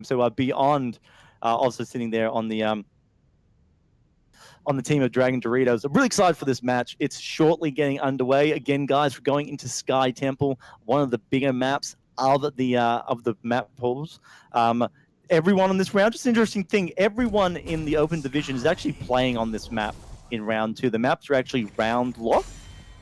So beyond also sitting there on the team of Dragon Doritos. I'm really excited for this match. It's shortly getting underway. Again, guys, we're going into Sky Temple, one of the bigger maps of the map pools. Everyone on this round, just an interesting thing, everyone in the open division is actually playing on this map in round 2. The maps are actually round locked.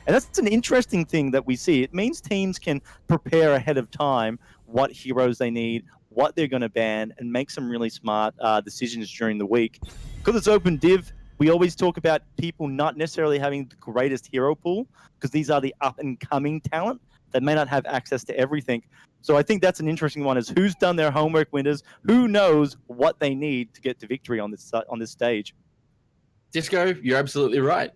And that's an interesting thing that we see. It means teams can prepare ahead of time what heroes they need, what they're going to ban, and make some really smart decisions during the week. Because it's open div, we always talk about people not necessarily having the greatest hero pool, because these are the up-and-coming talent that may not have access to everything. So I think that's an interesting one, is who's done their homework, winners, who knows what they need to get to victory on this stage. Disco, you're absolutely right.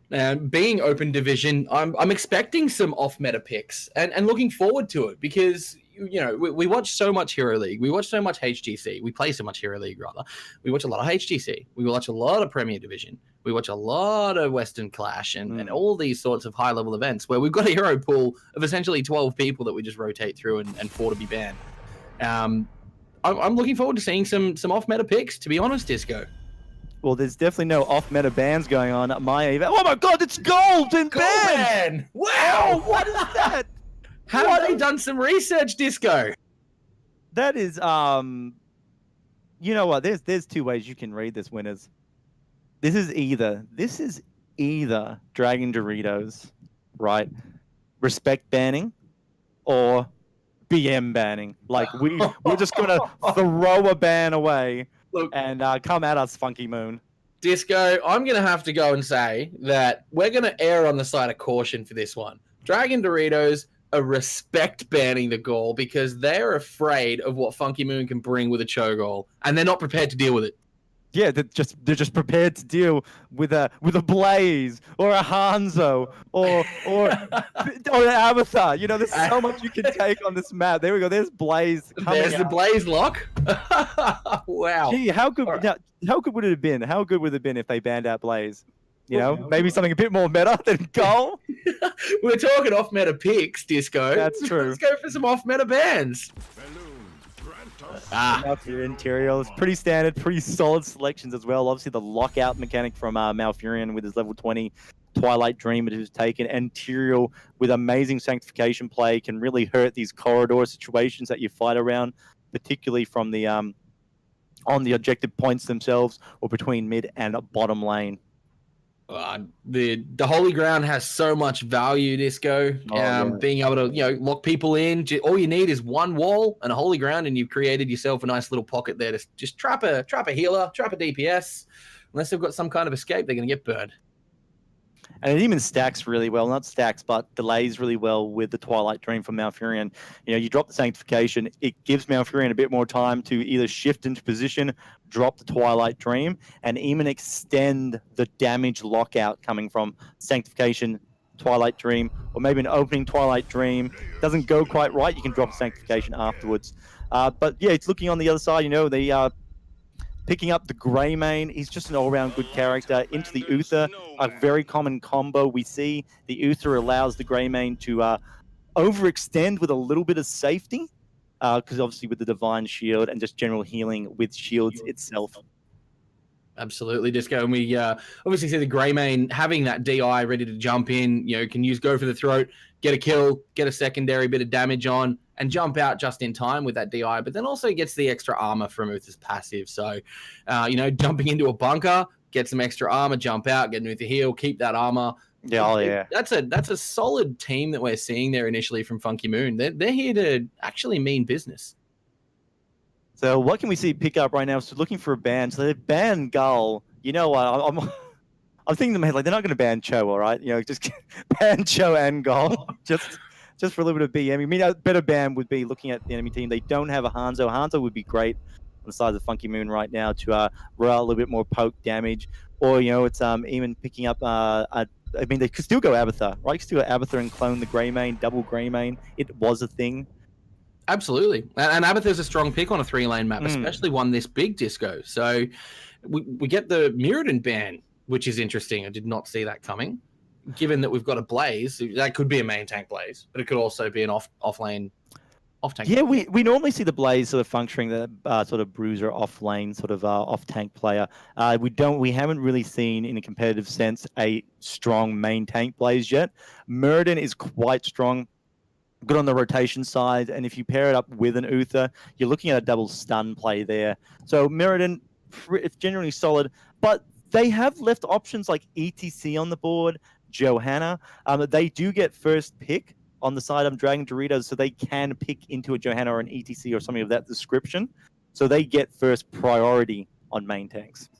Being open division, I'm expecting some off-meta picks and looking forward to it, because we watch so much Hero League, we watch so much HGC, we play so much Hero League rather. We watch a lot of HGC, we watch a lot of Premier Division, we watch a lot of Western Clash and all these sorts of high-level events where we've got a hero pool of essentially 12 people that we just rotate through and 4 to be banned. I'm looking forward to seeing some off-meta picks, to be honest, Disco. Well, there's definitely no off-meta bans going on at my event. Oh my god, it's gold and ban! Wow, what is that? Have they done some research, Disco? That is, you know what? There's 2 ways you can read this, winners. This is either Dragon Doritos, right? Respect banning, or BM banning. Like we're just gonna throw a ban away. Look, and come at us, Funky Moon. Disco, I'm going to have to go and say that we're going to err on the side of caution for this one. Dragon Doritos are respect banning the goal because they're afraid of what Funky Moon can bring with a Cho'Gall, and they're not prepared to deal with it. Yeah, they're just prepared to deal with a Blaze or a Hanzo or an Avatar. You know, there's so much you can take on this map. There we go. There's Blaze. There's the Blaze lock. Wow. Gee, how good would it have been? How good would it have been if they banned out Blaze? You know, maybe something a bit more meta than Goal. We're talking off meta picks, Disco. That's true. Let's go for some off meta bans. Your interior is pretty standard, pretty solid selections as well. Obviously, the lockout mechanic from Malfurion with his level 20 Twilight Dream who's taken. Interior with amazing sanctification play can really hurt these corridor situations that you fight around, particularly from the on the objective points themselves or between mid and bottom lane. The Holy Ground has so much value, Disco. Being able to lock people in. All you need is one wall and a Holy Ground, and you've created yourself a nice little pocket there to just trap a healer, trap a DPS. Unless they've got some kind of escape, they're going to get burned. And it even stacks really well, not stacks, but delays really well with the Twilight Dream from Malfurion. You drop the Sanctification, it gives Malfurion a bit more time to either shift into position, drop the Twilight Dream, and even extend the damage lockout coming from Sanctification, Twilight Dream, or maybe an opening Twilight Dream. Doesn't go quite right, you can drop Sanctification afterwards. But yeah, it's looking on the other side, they are picking up the Greymane. He's just an all-round good character. Into the Uther, a very common combo we see. The Uther allows the Greymane to overextend with a little bit of safety, because obviously with the Divine Shield and just general healing with shields itself. Absolutely, Disco. And we obviously see the Greymane having that DI ready to jump in, can go for the throat, get a kill, get a secondary bit of damage on, and jump out just in time with that DI, but then also gets the extra armor from Uther's passive. So, jumping into a bunker, get some extra armor, jump out, get Uther heal, keep that armor. Yeah, That's a solid team that we're seeing there initially from Funky Moon. They're here to actually mean business. So what can we see pick up right now? So looking for a ban. So they ban Gull. You know what? I'm thinking in my head, like, they're not going to ban Cho, all right? Just ban Cho and Gull. just for a little bit of BM. I mean, a better ban would be looking at the enemy team. They don't have a Hanzo. Hanzo would be great on the side of Funky Moon right now to roll out a little bit more poke damage. Or, it's even picking up they could still go Abathur, right? You could still go Abathur and clone the Greymane, double Greymane. It was a thing. Absolutely. And Abathur's a strong pick on a 3-lane map, especially one this big, Disco. So we get the Mirrodin ban, which is interesting. I did not see that coming. Given that we've got a Blaze, that could be a main tank Blaze, but it could also be an off-lane off tank. Yeah, we normally see the Blaze sort of functioning that sort of bruiser off lane, sort of off tank player. We haven't really seen in a competitive sense a strong main tank Blaze yet. Muradin is quite strong, good on the rotation side, and if you pair it up with an Uther, you're looking at a double stun play there. So Muradin, it's generally solid, but they have left options like ETC on the board, Johanna. They do get first pick on the side of Dragon Doritos, so they can pick into a Johanna or an ETC or something of that description. So they get first priority on main tanks.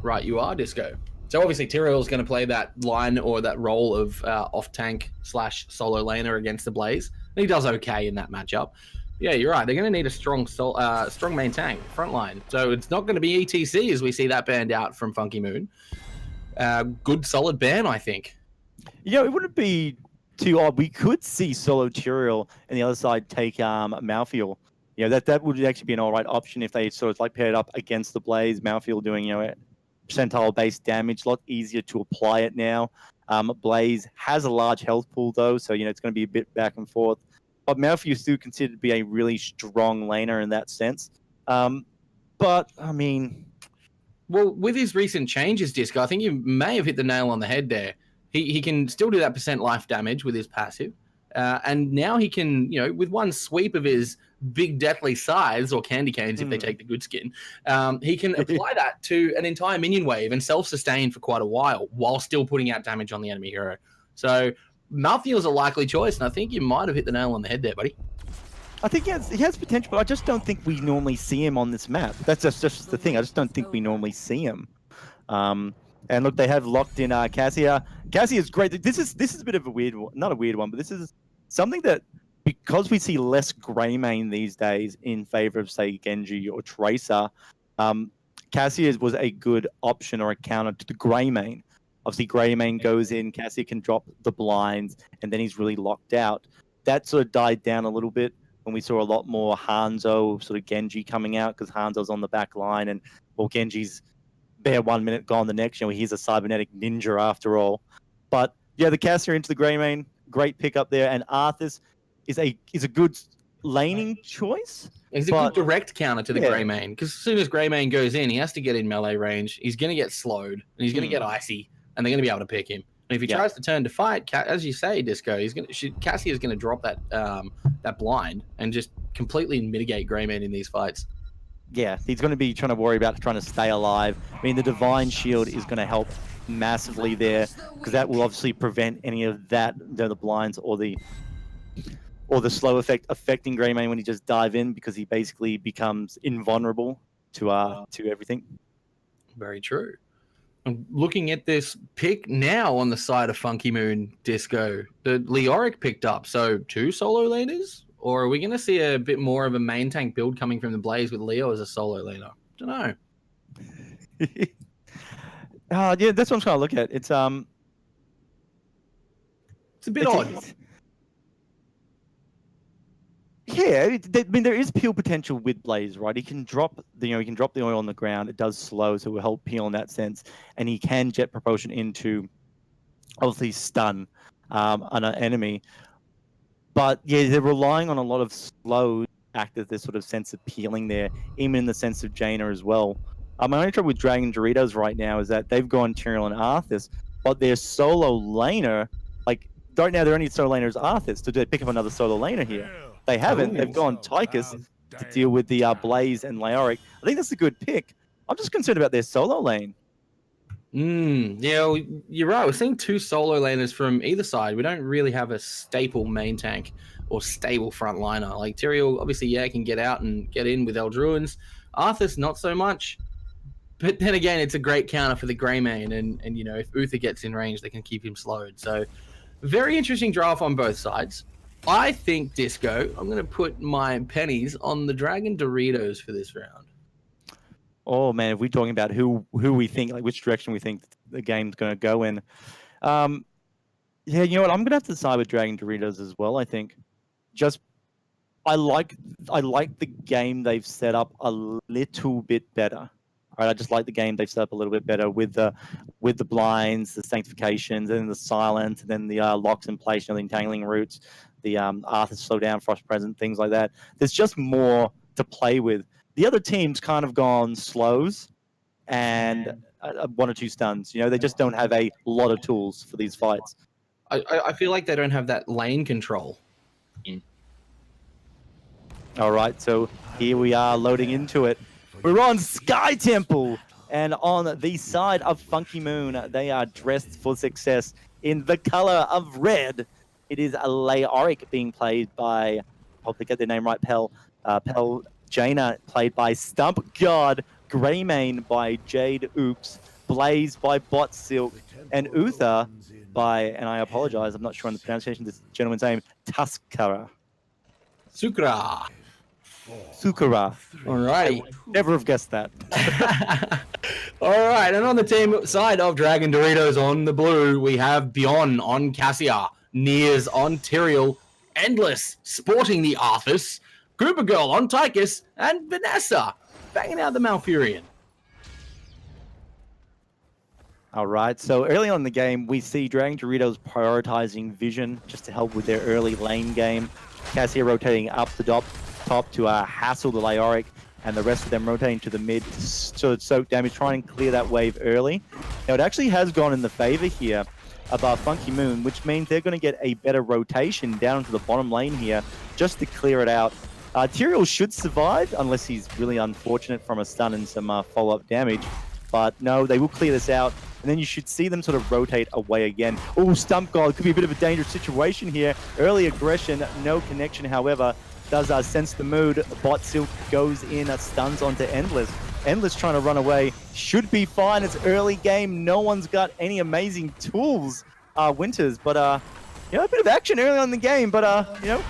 Right, you are, Disco. So obviously Tyrael is going to play that line or that role of off tank / solo laner against the Blaze, and he does okay in that matchup. Yeah, you're right. They're going to need a strong main tank front line. So it's not going to be ETC as we see that banned out from Funky Moon. Good solid ban, I think. Yeah, it wouldn't be too odd. We could see solo Tyrael and the other side take Malthael. That would actually be an all right option if they sort of like paired up against the Blaze. Malthael doing percentile based damage, a lot easier to apply it now. Blaze has a large health pool though, so it's going to be a bit back and forth. But Malthael is still considered to be a really strong laner in that sense. But I mean, well, with his recent changes, Disco, I think you may have hit the nail on the head there. He can still do that percent life damage with his passive. And now he can, with one sweep of his big deathly size, or candy canes if they take the good skin, he can apply that to an entire minion wave and self-sustain for quite a while still putting out damage on the enemy hero. So Malthael's a likely choice, and I think you might have hit the nail on the head there, buddy. I think he has potential, but I just don't think we normally see him on this map. That's just the thing. I just don't think we normally see him. And look, they have locked in Cassia. Cassia is great. This is a bit of a weird one, not a weird one, but this is something that, because we see less Greymane these days in favor of, say, Genji or Tracer, Cassia was a good option or a counter to the Greymane. Obviously, Greymane goes in, Cassia can drop the blinds, and then he's really locked out. That sort of died down a little bit when we saw a lot more Hanzo, sort of Genji coming out, because Hanzo's on the back line, and, well, Genji's bare 1 minute, gone the next. He's a cybernetic ninja after all. But yeah, the Cassia into the Greymane, great pick up there, and Arthas is a good laning choice. He's a good direct counter to the Greymane, because as soon as Greymane goes in, he has to get in melee range. He's going to get slowed, and he's going to get icy, and they're going to be able to pick him. And if he tries to turn to fight, as you say, Disco, Cassia is going to drop that blind and just completely mitigate Greymane in these fights. Yeah, he's going to be trying to worry about trying to stay alive. I mean, the Divine Shield is going to help massively there, because that will obviously prevent any of that, the blinds or the slow effect affecting Greymane when he just dive in, because he basically becomes invulnerable to everything. Very true. I'm looking at this pick now on the side of Funky Moon, Disco. The Leoric picked up, so 2 solo laners? Or are we going to see a bit more of a main tank build coming from the Blaze with Leo as a solo laner? Don't know. Yeah, that's what I'm trying to look at. It's a bit odd. Yeah, I mean, there is peel potential with Blaze, right? He can drop the oil on the ground. It does slow, so it will help peel in that sense, and he can jet propulsion into, obviously, stun an enemy. But yeah, they're relying on a lot of slow act as their sort of sense of peeling there, even in the sense of Jaina as well. My only trouble with Dragon Doritos right now is that they've gone Tyrael and Arthas, but their solo laner, like right now, their only solo laner is Arthas. So do they pick up another solo laner here? They haven't. They've gone Tychus to deal with the Blaze and Leoric. I think that's a good pick. I'm just concerned about their solo lane. Yeah, you're right. We're seeing 2 solo laners from either side. We don't really have a staple main tank or stable front liner. Like Tyrael, obviously, can get out and get in with Eldruins. Arthas, not so much. But then again, it's a great counter for the Greymane, and if Uther gets in range, they can keep him slowed. So, very interesting draft on both sides. I think, Disco, I'm going to put my pennies on the Dragon Doritos for this round. Oh man, if we're talking about who we think, like which direction we think the game's going to go in, yeah, you know what? I'm going to have to side with Dragon Doritos as well. I think, I like the game they've set up a little bit better. Right, I just like the game they've set up a little bit better with the blinds, the sanctifications, and the silence, and then the locks in place, the entangling roots. the Arthur Slowdown, Frost Present, things like that. There's just more to play with. The other team's kind of gone slows and 1 or 2 stuns. You know, they just don't have a lot of tools for these fights. I feel like they don't have that lane control. All right, so here we are loading into it. We're on Sky Temple, and on the side of Funky Moon, they are dressed for success in the color of red. It is a Leoric being played by, I hope they get their name right, Pel Jaina, played by Stump God, Greymane by Jade Oops, Blaze by Bot Silk, and Uther by, and I apologize, I'm not sure on the pronunciation of this gentleman's name, Tuskara. Sukra. All right. Never have guessed that. All right, and on the team side of Dragon Doritos on the blue, we have Beyond on Cassia, Nears on Tyrael, Endless sporting the Arthas, Grouper Girl on Tychus, and Vanessa banging out the Malfurion. All right, so early on in the game, we see Dragon Doritos prioritizing Vision just to help with their early lane game. Cassia rotating up the top to hassle the Leoric, and the rest of them rotating to the mid to soak damage, try and clear that wave early. Now, it actually has gone in the favor here of Funky Moon, which means they're going to get a better rotation down to the bottom lane here just to clear it out. Tyrael should survive, unless he's really unfortunate from a stun and some follow-up damage. But no, they will clear this out, and then you should see them sort of rotate away again. Oh, Stump God, could be a bit of a dangerous situation here. Early aggression, no connection, however, does sense the mood. Bot Silk goes in, stuns onto Endless. Endless trying to run away, should be fine. It's early game, no one's got any amazing tools, Winters, but you know, a bit of action early on in the game, but you know,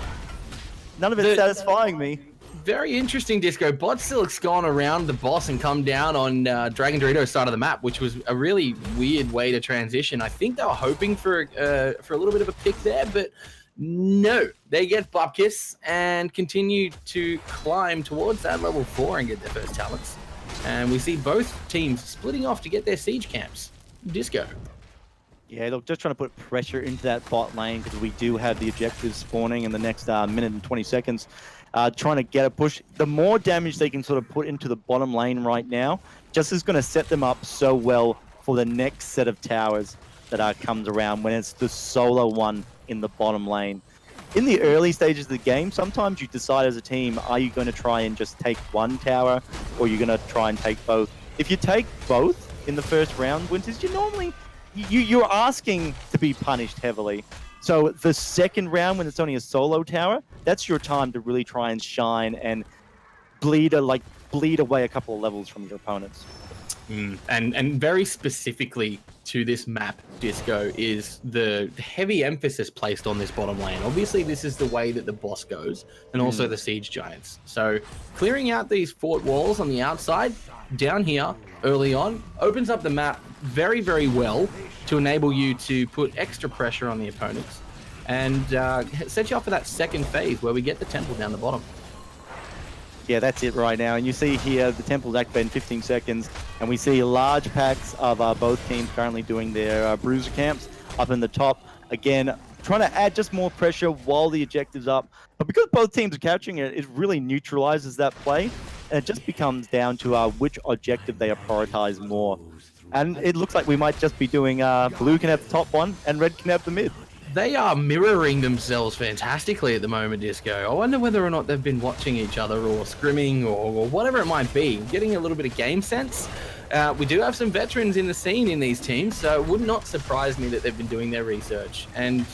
none of it's satisfying me. Very interesting, Disco. Bot Silk's gone around the boss and come down on Dragon Doritos' side of the map, which was a really weird way to transition. I think they were hoping for a little bit of a pick there, but no. They get Bupkis and continue to climb towards that level 4 and get their first talents. And we see both teams splitting off to get their siege camps. Disco. Yeah, look, just trying to put pressure into that bot lane because we do have the objectives spawning in the next minute and 20 seconds. Trying to get a push. The more damage they can sort of put into the bottom lane right now, just is going to set them up so well for the next set of towers that comes around when it's the solo one in the bottom lane. In the early stages of the game, sometimes you decide as a team, are you going to try and just take one tower, or you're going to try and take both? If you take both in the first round, Winters, you're asking to be punished heavily. So the second round, when it's only a solo tower, that's your time to really try and shine and bleed away a couple of levels from your opponents. And very specifically to this map, Disco, is the heavy emphasis placed on this bottom lane. Obviously, this is the way that the boss goes, and also the siege giants. So clearing out these fort walls on the outside, down here, early on, opens up the map very, very well to enable you to put extra pressure on the opponents and set you up for that second phase where we get the temple down the bottom. Yeah, that's it right now. And you see here the temple's activated in 15 seconds, and we see large packs of both teams currently doing their bruiser camps up in the top. Again, trying to add just more pressure while the objective's up. But because both teams are capturing it, it really neutralizes that play, and it just becomes down to which objective they prioritize more. And it looks like we might just be doing blue can have the top one and red can have the mid. They are mirroring themselves fantastically at the moment, Disco. I wonder whether or not they've been watching each other or scrimming or whatever it might be, getting a little bit of game sense. We do have some veterans in the scene in these teams, so it would not surprise me that they've been doing their research. And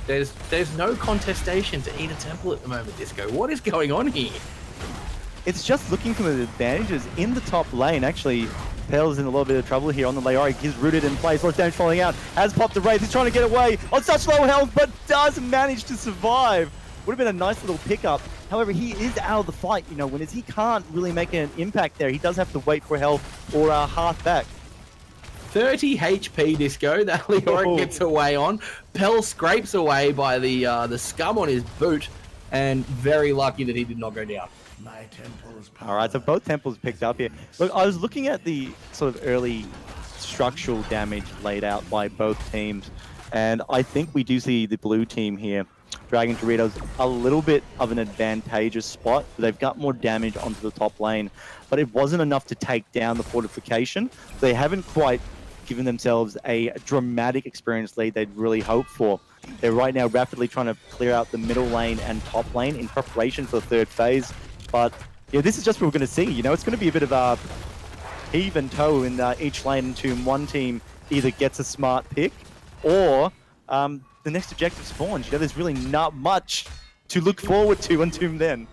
there's no contestation to eat a temple at the moment, Disco. What is going on here? It's just looking for the advantages in the top lane. Actually, Pell's in a little bit of trouble here on the Leoric. He's rooted in place. Lots of damage falling out. Has popped the Wraith. He's trying to get away on such low health, but does manage to survive. Would have been a nice little pickup. However, he is out of the fight, you know, when he can't really make an impact there. He does have to wait for health or half back. 30 HP, Disco. That Leoric gets away on. Pell scrapes away by the scum on his boot, and very lucky that he did not go down. All right, so both temples picked up here. Look, I was looking at the sort of early structural damage laid out by both teams, and I think we do see the blue team here Dragon Doritos a little bit of an advantageous spot. They've got more damage onto the top lane, but it wasn't enough to take down the fortification. They haven't quite given themselves a dramatic experience lead they'd really hoped for. They're right now rapidly trying to clear out the middle lane and top lane in preparation for the third phase. But yeah, this is just what we're going to see. You know, it's going to be a bit of a heave and toe in each lane until one team either gets a smart pick or the next objective spawns. You know, there's really not much to look forward to until then.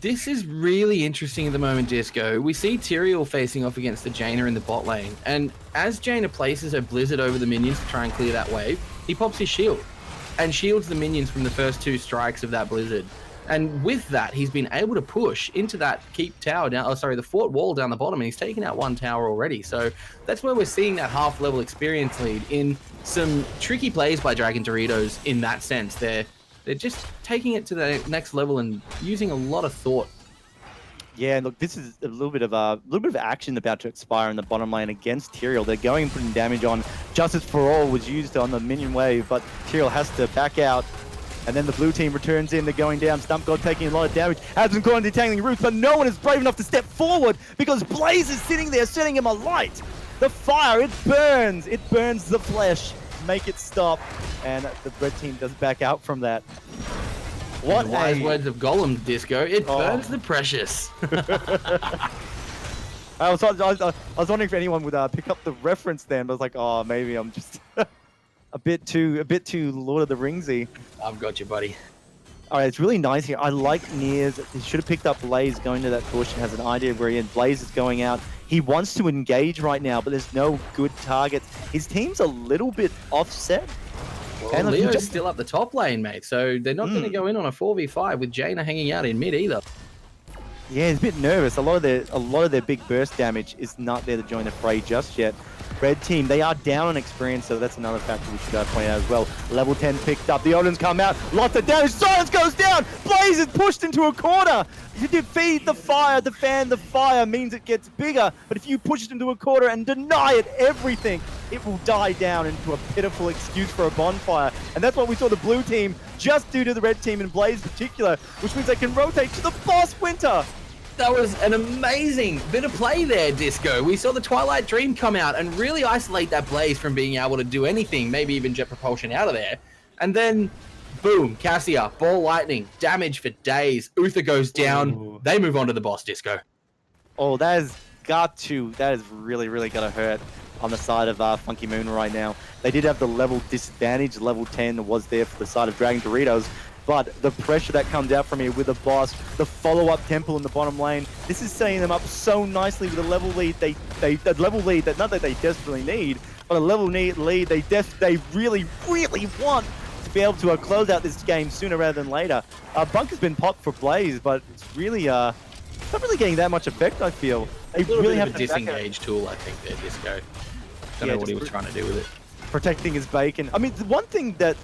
This is really interesting at the moment, Disco. We see Tyrael facing off against the Jaina in the bot lane, and as Jaina places her Blizzard over the minions to try and clear that wave, he pops his shield and shields the minions from the first 2 strikes of that Blizzard. And with that, he's been able to push into that keep tower down, the fort wall down the bottom, and he's taken out 1 tower already. So that's where we're seeing that half-level experience lead in some tricky plays by Dragon Doritos in that sense. They're just taking it to the next level and using a lot of thought. Yeah, look, this is a little bit of action about to expire in the bottom lane against Tyrael. They're going and putting damage on. Justice for All was used on the minion wave, but Tyrael has to back out. And then the blue team returns in. They're going down. Stump God taking a lot of damage. Has been caught in detangling roots, but no one is brave enough to step forward because Blaze is sitting there setting him alight. The fire, it burns. It burns the flesh. Make it stop. And the red team does back out from that. What wise words of Gollum, Disco. It burns the precious. I was wondering if anyone would pick up the reference then, but I was like, oh, maybe I'm just a bit too Lord of the Ringsy. I've got you, buddy. All right, it's really nice here. I like Niers. He should have picked up Blaze going to that bush and has an idea of where he is. Blaze is going out. He wants to engage right now, but there's no good targets. His team's a little bit offset. Well, and Leo's still up the top lane, mate, so they're not going to go in on a 4v5 with Jaina hanging out in mid either. Yeah, he's a bit nervous. A lot of their big burst damage is not there to join the fray just yet. Red team, they are down on experience, so that's another factor we should point out as well. Level 10 picked up. The Odins come out. Lots of damage. Silence goes down. Blaze is pushed into a corner. You defeat the fire. The fire means it gets bigger. But if you push it into a corner and deny it everything, it will die down into a pitiful excuse for a bonfire. And that's what we saw the blue team just do to the red team in Blaze particular, which means they can rotate to the boss Winter. That was an amazing bit of play there, Disco. We saw the Twilight Dream come out and really isolate that Blaze from being able to do anything, maybe even jet propulsion out of there. And then, boom, Cassia, Ball Lightning, damage for days. Uther goes down. Ooh. They move on to the boss, Disco. Oh, that is really got to hurt on the side of Funky Moon right now. They did have the level disadvantage. Level 10 was there for the side of Dragon Doritos. But the pressure that comes out from here with the boss, the follow-up temple in the bottom lane, this is setting them up so nicely with a level lead. The level lead that not that they desperately need, but a level lead they really want to be able to close out this game sooner rather than later. Bunker's been popped for Blaze, but it's really not really getting that much effect. I feel they really have a disengage tool. I think there, Disco. Don't know what he was trying to do with it. Protecting his bacon. I mean, the one thing that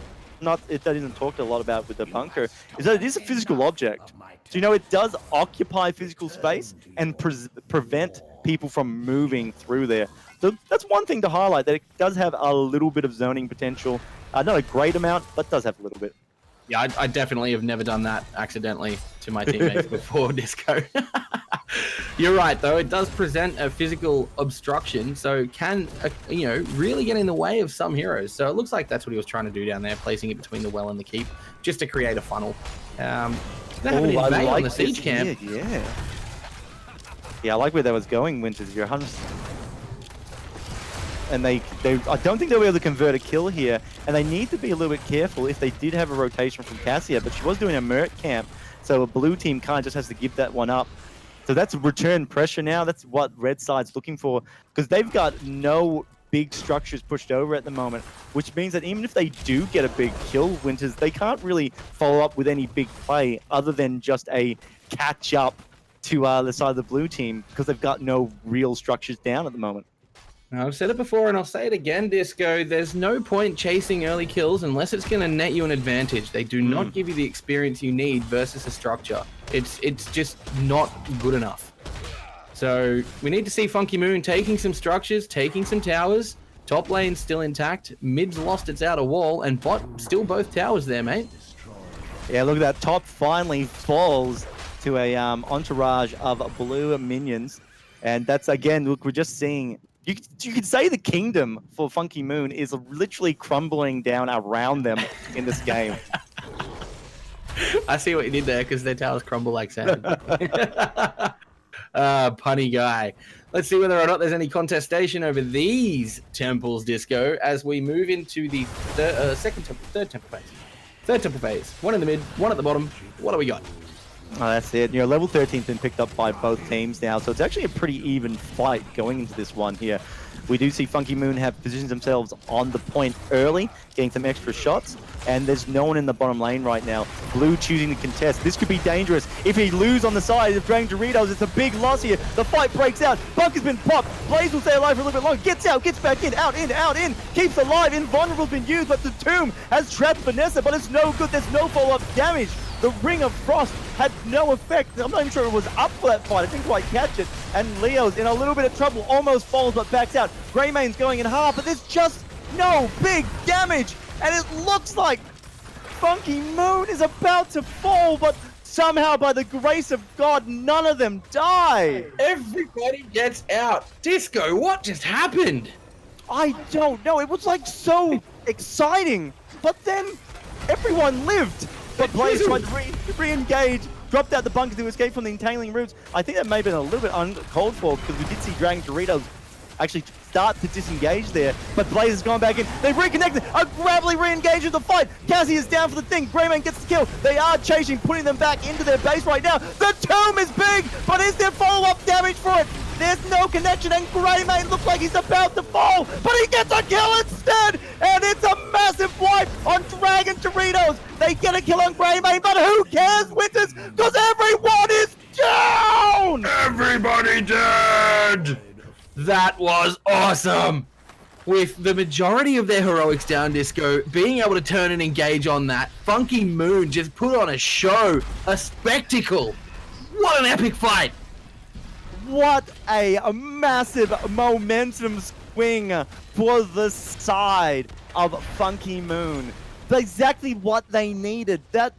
isn't talked a lot about with the bunker is that it is a physical object. So, you know, it does occupy physical space and prevent people from moving through there. So that's one thing to highlight, that it does have a little bit of zoning potential. Not a great amount, but does have a little bit. Yeah, I definitely have never done that accidentally to my teammates before, Disco. You're right, though. It does present a physical obstruction, so can, really get in the way of some heroes. So it looks like that's what he was trying to do down there, placing it between the well and the keep, just to create a funnel. They have an invade on the siege camp. Yeah, I like where that was going, Winters. You're 100%. And I don't think they'll be able to convert a kill here, and they need to be a little bit careful if they did have a rotation from Cassia, but she was doing a Mert camp, so a blue team kind of just has to give that one up. So that's return pressure now. That's what red side's looking for, because they've got no big structures pushed over at the moment, which means that even if they do get a big kill, Winters, they can't really follow up with any big play other than just a catch up to the side of the blue team, because they've got no real structures down at the moment. I've said it before and I'll say it again, Disco. There's no point chasing early kills unless it's going to net you an advantage. They do not give you the experience you need versus a structure. It's just not good enough. So we need to see Funky Moon taking some structures, taking some towers. Top lane still intact. Mid's lost its outer wall, and bot still both towers there, mate. Yeah, look at that. Top finally falls to a entourage of blue minions. And that's, again, look, we're just seeing... You could say the kingdom for Funky Moon is literally crumbling down around them in this game. I see what you did there, because their towers crumble like sand. Punny guy. Let's see whether or not there's any contestation over these temples, Disco, as we move into the third temple phase. Third temple phase. One in the mid, one at the bottom. What do we got? Oh, that's it. You know, level 13's been picked up by both teams now, so it's actually a pretty even fight going into this one here. We do see Funky Moon have positioned themselves on the point early, getting some extra shots, and there's no one in the bottom lane right now. Blue choosing to contest. This could be dangerous. If he loses on the side of Dragon Doritos, it's a big loss here. The fight breaks out. Bunker's been popped. Blaze will stay alive for a little bit longer. Gets out, gets back in, out, in. Keeps alive. Invulnerable's been used, but the Tomb has trapped Vanessa, but it's no good. There's no follow-up damage. The Ring of Frost had no effect. I'm not even sure it was up for that fight. I didn't quite catch it. And Leo's in a little bit of trouble. Almost falls, but backs out. Greymane's going in half, but there's just no big damage. And it looks like Funky Moon is about to fall, but somehow, by the grace of God, none of them die. Everybody gets out. Disco, what just happened? I don't know. It was like so exciting, but then everyone lived. But Blaze tried to re-engage, dropped out the bunker to escape from the entangling roots. I think that may have been a little bit uncalled for, because we did see Dragon Doritos actually start to disengage there. But Blaze has gone back in. They've reconnected. A Gravely re-engages the fight. Cassie is down for the thing. Greymane gets the kill. They are chasing, putting them back into their base right now. The Tomb is big, but is there follow-up damage for it? There's no connection, and Greymane looks like he's about to fall, but he gets a kill instead, and it's a massive wipe on Dragon Doritos. They get a kill on Greymane, but who cares, Winters? Because everyone is down! Everybody dead! That was awesome! With the majority of their heroics down, Disco, being able to turn and engage on that, Funky Moon just put on a show, a spectacle. What an epic fight! What a massive momentum swing for the side of Funky Moon. Exactly what they needed. That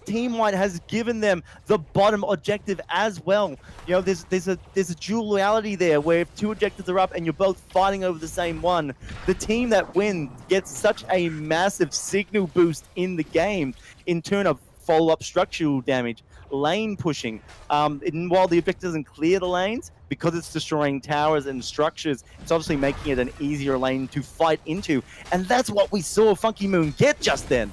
team-wide has given them the bottom objective as well. You know, there's a duality there where if two objectives are up and you're both fighting over the same one, the team that wins gets such a massive signal boost in the game in turn of follow-up structural damage, lane pushing. And while the objective doesn't clear the lanes, because it's destroying towers and structures, it's obviously making it an easier lane to fight into. And that's what we saw Funky Moon get just then.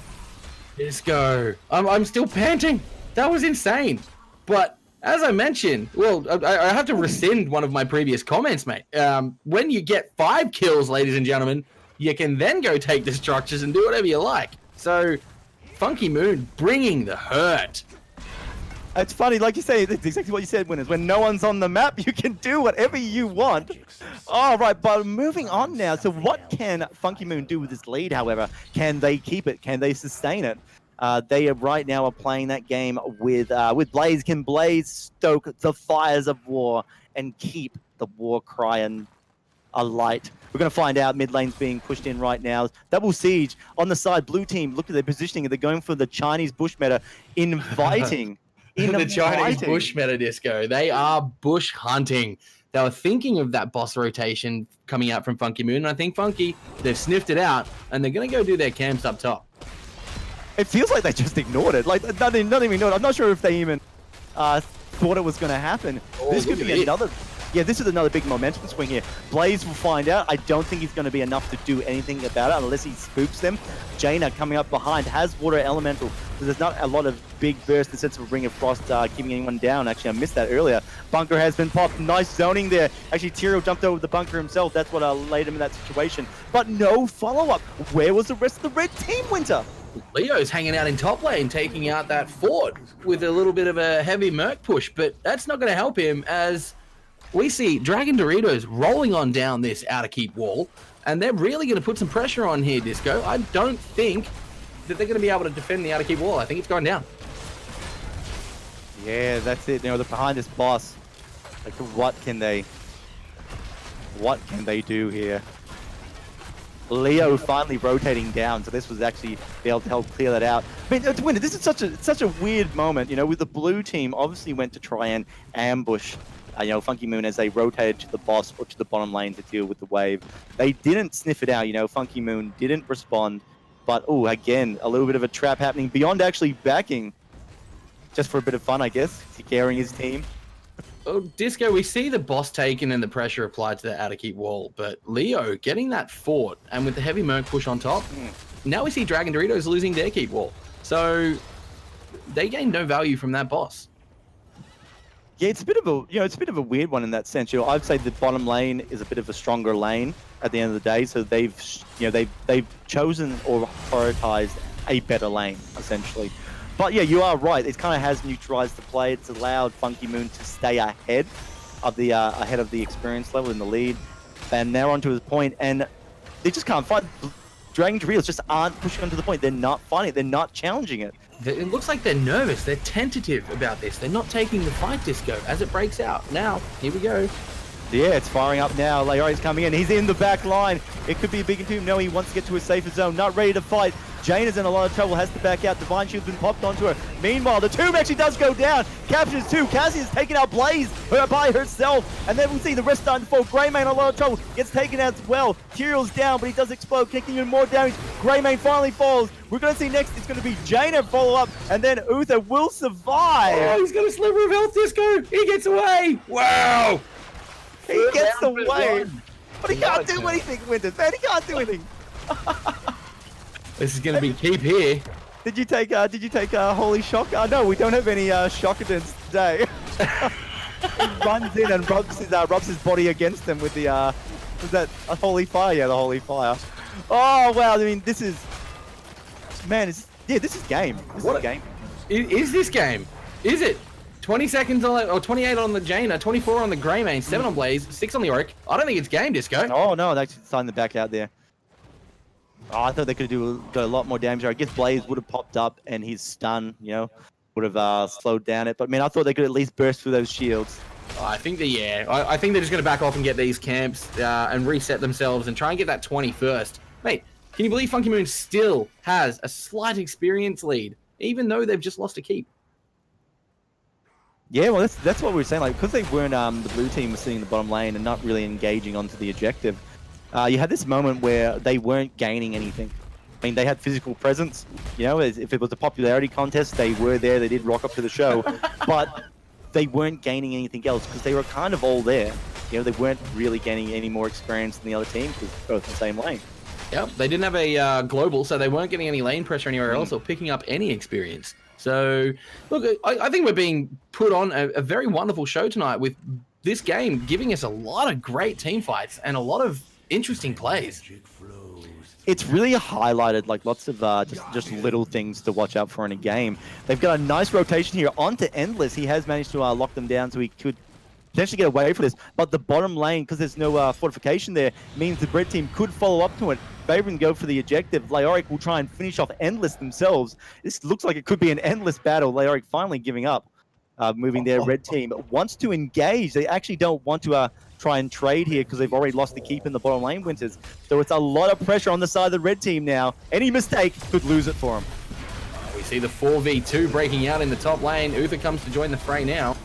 Disco. I'm still panting. That was insane. But as I mentioned, well, I have to rescind one of my previous comments, mate. When you get 5 kills, ladies and gentlemen, you can then go take the structures and do whatever you like. So, Funky Moon bringing the hurt. It's funny, like you say, it's exactly what you said, Winners. When no one's on the map, you can do whatever you want. All right, but moving on now. So what can Funky Moon do with this lead, however? Can they keep it? Can they sustain it? They are right now playing that game with Blaze. Can Blaze stoke the fires of war and keep the war cry alight? We're going to find out. Mid lane's being pushed in right now. Double siege on the side. Blue team, look at their positioning. They're going for the Chinese bush meta, inviting... The Chinese bush meta, Disco. They are bush hunting. They were thinking of that boss rotation coming out from Funky Moon, and I think Funky, they've sniffed it out, and they're going to go do their camps up top. It feels like they just ignored it. Like, not even ignored it. I'm not sure if they even thought it was going to happen. Oh, this could be another... Yeah, this is another big momentum swing here. Blaze will find out. I don't think he's going to be enough to do anything about it unless he spooks them. Jaina coming up behind has Water Elemental. So there's not a lot of big burst in the sense of Ring of Frost keeping anyone down. Actually, I missed that earlier. Bunker has been popped. Nice zoning there. Actually, Tyrael jumped over the bunker himself. That's what laid him in that situation. But no follow-up. Where was the rest of the red team, Winter? Leo's hanging out in top lane, taking out that fort with a little bit of a heavy merc push. But that's not going to help him as... we see Dragon Doritos rolling on down this outer keep wall, and they're really going to put some pressure on here, Disco. I don't think that they're going to be able to defend the outer keep wall. I think it's going down. Yeah, that's it. You know, they're behind this boss. Like, what can they do here? Leo finally rotating down, so this was actually be able to help clear that out. I mean, Winter, this is such a weird moment, you know, with the blue team obviously went to try and ambush, you know, Funky Moon as they rotated to the boss or to the bottom lane to deal with the wave. They didn't sniff it out, you know, Funky Moon didn't respond, but oh, again, a little bit of a trap happening beyond actually backing, just for a bit of fun, I guess, carrying his team. Oh, Disco, we see the boss taken and the pressure applied to the outer keep wall, but Leo getting that fort, and with the heavy Merc push on top, now we see Dragon Doritos losing their keep wall. So they gain no value from that boss. Yeah, it's a bit of a, you know, it's a bit of a weird one in that sense. You know, I'd say the bottom lane is a bit of a stronger lane at the end of the day. So they've, you know, they've chosen or prioritized a better lane essentially. But yeah, you are right. It kind of has neutralized the play. It's allowed Funky Moon to stay ahead of the experience level in the lead. And now onto his point, and they just can't fight. Dragon Doritos just aren't pushing onto the point. They're not fighting it. They're not challenging it. It looks like they're nervous. They're tentative about this. They're not taking the fight, Disco, as it breaks out. Now, here we go. Yeah, it's firing up now. Leori's coming in. He's in the back line. It could be a big entomb. No, he wants to get to a safer zone. Not ready to fight. Jane is in a lot of trouble, has to back out. Divine Shield's been popped onto her. Meanwhile, the tomb actually does go down. Captures two. Cassie is taking out Blaze by herself. And then we see the rest starting to fall. Greymane in a lot of trouble. Gets taken out as well. Kirill's down, but he does explode, connecting even more damage. Greymane finally falls. We're going to see next, it's going to be Jaina follow up. And then Uther will survive. Oh, he's got a sliver of health, Disco. He gets away. Wow. He gets away. But he can't do anything with it, man. He can't do anything. This is going to be keep here. Did you take Holy Shock? No, we don't have any Shockadons today. He runs in and rubs his body against them with the was that a Holy Fire? Yeah, the Holy Fire. Oh wow! I mean, this is this is game. This is game. Is this game? Is it? 20 seconds on or 28 on the Jaina, 24 on the Greymane, 7 on Blaze, 6 on the Oric. I don't think it's game, Disco. Oh no, they actually signed the back out there. Oh, I thought they could do a lot more damage. I guess Blaze would have popped up and his stun, you know, would have slowed down it. But man, I thought they could at least burst through those shields. I think I think they're just going to back off and get these camps and reset themselves and try and get that 20 first. Mate, can you believe Funky Moon still has a slight experience lead, even though they've just lost a keep? Yeah, well, that's what we were saying. Like, because they weren't, the blue team was sitting in the bottom lane and not really engaging onto the objective. You had this moment where they weren't gaining anything. I mean, they had physical presence. You know, if it was a popularity contest, they were there. They did rock up to the show, but they weren't gaining anything else because they were kind of all there. You know, they weren't really gaining any more experience than the other team because both in the same lane. Yep, they didn't have a global, so they weren't getting any lane pressure anywhere else or picking up any experience. So, look, I think we're being put on a very wonderful show tonight with this game giving us a lot of great team fights and a lot of interesting plays. It's really highlighted like lots of just little things to watch out for in a game. They've got a nice rotation here onto Endless. He has managed to lock them down, so he could potentially get away for this. But the bottom lane, because there's no fortification there, means the red team could follow up to it. Favoring go for the objective. Leoric will try and finish off Endless themselves. This looks like it could be an endless battle. Leoric finally giving up, moving their red team. Wants to engage. They actually don't want to try and trade here because they've already lost the keep in the bottom lane, Winters. So it's a lot of pressure on the side of the red team now. Any mistake could lose it for them. We see the 4v2 breaking out in the top lane. Uther comes to join the fray now.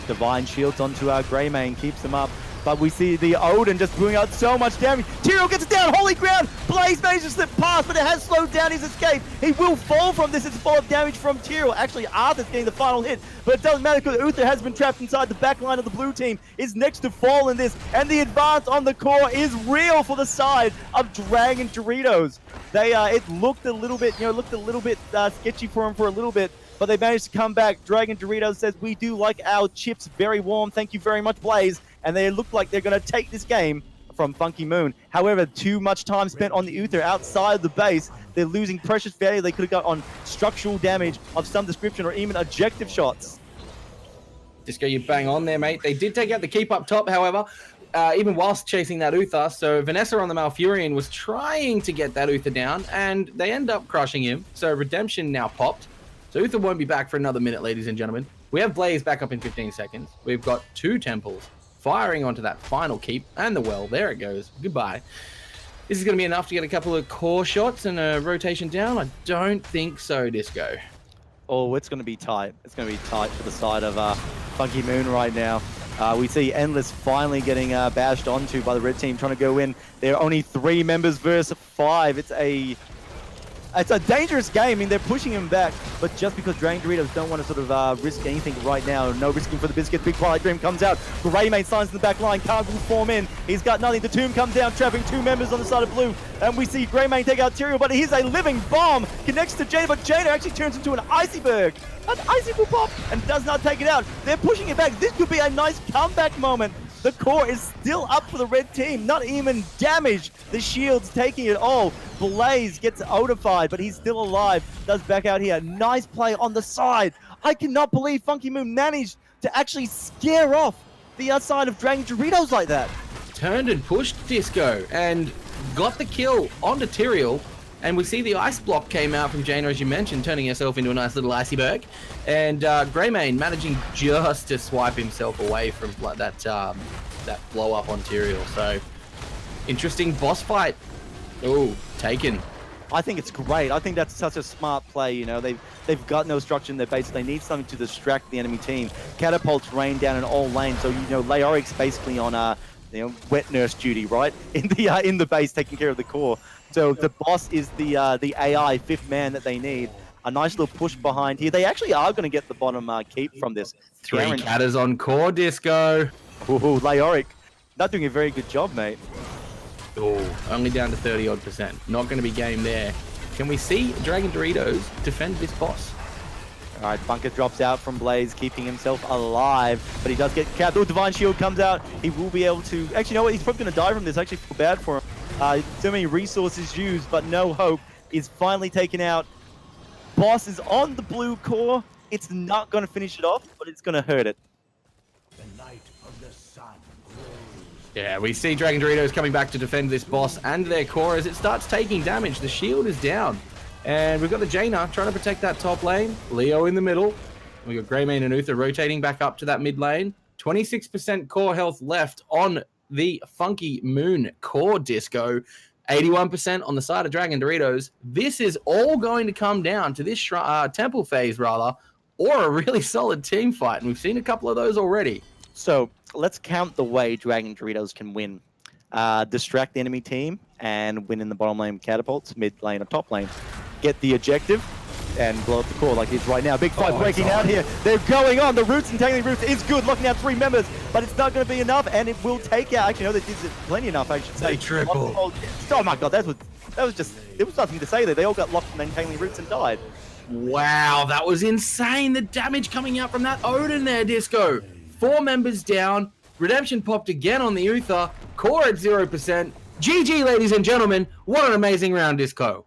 Divine Shields onto our Greymane, keeps them up. But we see the Odin just doing out so much damage. Tyrael gets it down, holy ground. Blaze manages to slip past, but it has slowed down his escape. He will fall from this. It's full of damage from Tyrael. Actually, Arthur's getting the final hit, but it doesn't matter because Uther has been trapped inside the back line of the blue team. Is next to fall in this, and the advance on the core is real for the side of Dragon Doritos. They it looked a little bit, sketchy for him for a little bit. But they managed to come back. Dragon Doritos says, we do like our chips very warm. Thank you very much, Blaze. And they look like they're going to take this game from Funky Moon. However, too much time spent on the Uther outside of the base. They're losing precious value they could have got on structural damage of some description or even objective shots. Disco, you bang on there, mate. They did take out the keep up top, however, even whilst chasing that Uther. So Vanessa on the Malfurion was trying to get that Uther down, and they end up crushing him. So Redemption now popped. So Uther won't be back for another minute, ladies and gentlemen. We have Blaze back up in 15 seconds. We've got 2 temples, firing onto that final keep and the well. There it goes. Goodbye. This is going to be enough to get a couple of core shots and a rotation down. I don't think so, Disco. Oh, it's going to be tight. It's going to be tight for the side of Funky Moon right now. We see Endless finally getting bashed onto by the red team, trying to go in. There are only 3 members versus 5. It's a dangerous game. I mean, they're pushing him back, but just because Dragon Doritos don't want to sort of risk anything right now, no risking for the biscuit. Big Twilight Dream comes out. Greymane signs in the back line. Can't form in. He's got nothing. The Tomb comes down, trapping 2 members on the side of blue. And we see Greymane take out Tyrael, but he's a living bomb. Connects to Jaina, but Jaina actually turns into an iceberg. An icicle pop and does not take it out. They're pushing it back. This could be a nice comeback moment. The core is still up for the red team, not even damaged. The shield's taking it all. Blaze gets notified, but he's still alive. Does back out here. Nice play on the side. I cannot believe Funky Moon managed to actually scare off the outside of Dragon Doritos like that. Turned and pushed Disco and got the kill onto Tyrael. And we see the ice block came out from Jaina, as you mentioned, turning herself into a nice little iceberg. And Greymane managing just to swipe himself away from that blow up on Tyrael. So, interesting boss fight. Oh, taken. I think it's great. I think that's such a smart play. You know, they've got no structure in their base. They need something to distract the enemy team. Catapults rain down in all lanes. So, you know, Leoric's basically on wet nurse duty, right? In the base, taking care of the core. So the boss is the AI 5th man that they need. A nice little push behind here. They actually are going to get the bottom keep from this. 3 catters on core, Disco. Ooh, Leoric. Not doing a very good job, mate. Oh, only down to 30-odd%. Not going to be game there. Can we see Dragon Doritos defend this boss? All right, Bunker drops out from Blaze, keeping himself alive, but he does get capped. Oh, Divine Shield comes out. He will be able to... Actually, you know what? He's probably going to die from this. I actually feel bad for him. So many resources used, but no hope. Is finally taken out. Boss is on the blue core. It's not going to finish it off, but it's going to hurt it. The light of the sun grows. Yeah, we see Dragon Doritos coming back to defend this boss and their core as it starts taking damage. The shield is down. And we've got the Jaina trying to protect that top lane. Leo in the middle. We got Greymane and Uther rotating back up to that mid lane. 26% core health left on the Funky Moon core, Disco. 81% on the side of Dragon Doritos. This is all going to come down to this temple phase, rather, or a really solid team fight. And we've seen a couple of those already. So let's count the way Dragon Doritos can win. Distract the enemy team and win in the bottom lane with catapults, mid lane or top lane. Get the objective and blow up the core like it is right now. Big fight breaking out here. They're going on. The roots, entangling roots is good, locking out 3 members, but it's not going to be enough, and it will take out. Actually, no, that is plenty enough, I should say. They triple. Oh my god, that was just, there was nothing to say there. They all got locked in entangling roots and died. Wow, that was insane. The damage coming out from that Odin there, Disco. 4 members down. Redemption popped again on the Uther. Core at 0%. GG, ladies and gentlemen. What an amazing round, Disco.